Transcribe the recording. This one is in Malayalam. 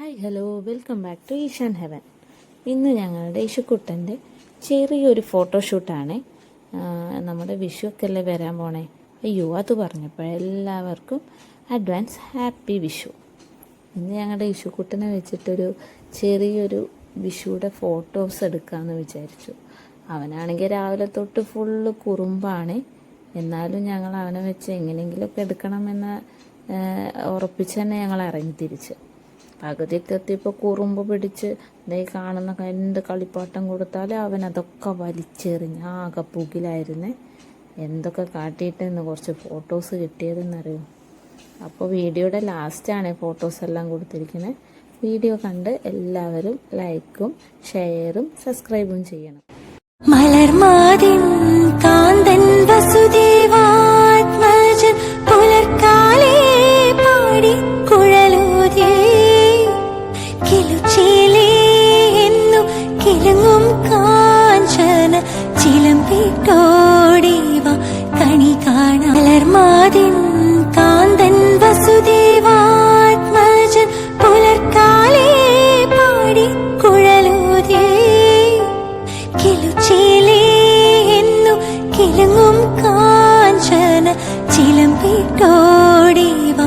Hi hello welcome back to Ishaan heaven. ഇന്ന് ഞങ്ങളുടെ യേശുക്കുട്ടൻ്റെ ചെറിയൊരു ഫോട്ടോഷൂട്ടാണ്. നമ്മുടെ വിഷുവൊക്കെ അല്ലേ വരാൻ പോണേ. അയ്യോ അത് പറഞ്ഞപ്പോൾ എല്ലാവർക്കും അഡ്വാൻസ് ഹാപ്പി വിഷു. ഇന്ന് ഞങ്ങളുടെ യേശുക്കുട്ടനെ വെച്ചിട്ടൊരു ചെറിയൊരു വിഷുയുടെ ഫോട്ടോസ് എടുക്കാമെന്ന് വിചാരിച്ചു. അവനാണെങ്കിൽ രാവിലെ തൊട്ട് ഫുള്ള് കുറുമ്പാണ്. എന്നാലും ഞങ്ങൾ അവനെ വെച്ച് എങ്ങനെയെങ്കിലുമൊക്കെ എടുക്കണമെന്ന് ഉറപ്പിച്ച് തന്നെ ഞങ്ങൾ ഇറങ്ങി തിരിച്ച്. പകുതിയൊക്കെ എത്തിയപ്പോൾ കുറുമ്പ് പിടിച്ച് കാണുന്ന എന്ത് കളിപ്പാട്ടം കൊടുത്താലും അവൻ അതൊക്കെ വലിച്ചെറിഞ്ഞ് ആകെ പുകിലായിരുന്നേ. എന്തൊക്കെ കാട്ടിയിട്ട് ഇന്ന് കുറച്ച് ഫോട്ടോസ് കിട്ടിയതെന്നറിയോ. അപ്പോൾ വീഡിയോയുടെ ലാസ്റ്റാണ് ഫോട്ടോസ് എല്ലാം കൊടുത്തിരിക്കുന്നത്. വീഡിയോ കണ്ട് എല്ലാവരും ലൈക്കും ഷെയറും സബ്സ്ക്രൈബും ചെയ്യണം. മലർമാതിൻ കാന്തൻ വസുദേവാത്മജൻ പുലർക്കാലേ പാടി കുഴലൂതേ കിലുച്ചിലേ എന്നു കിലുങ്ങും കാഞ്ചന ചിലമ്പിട്ടോടിവ കണി കാണാം. മലർമാതിൻ കാന്തൻ വസുദേവാത്മജൻ പുലർക്കാലേ പാടി കുഴലൂതേ കിലുച്ചിലേ എന്നു കിലുങ്ങും കാഞ്ചന ചിലമ്പിട്ടോടിവ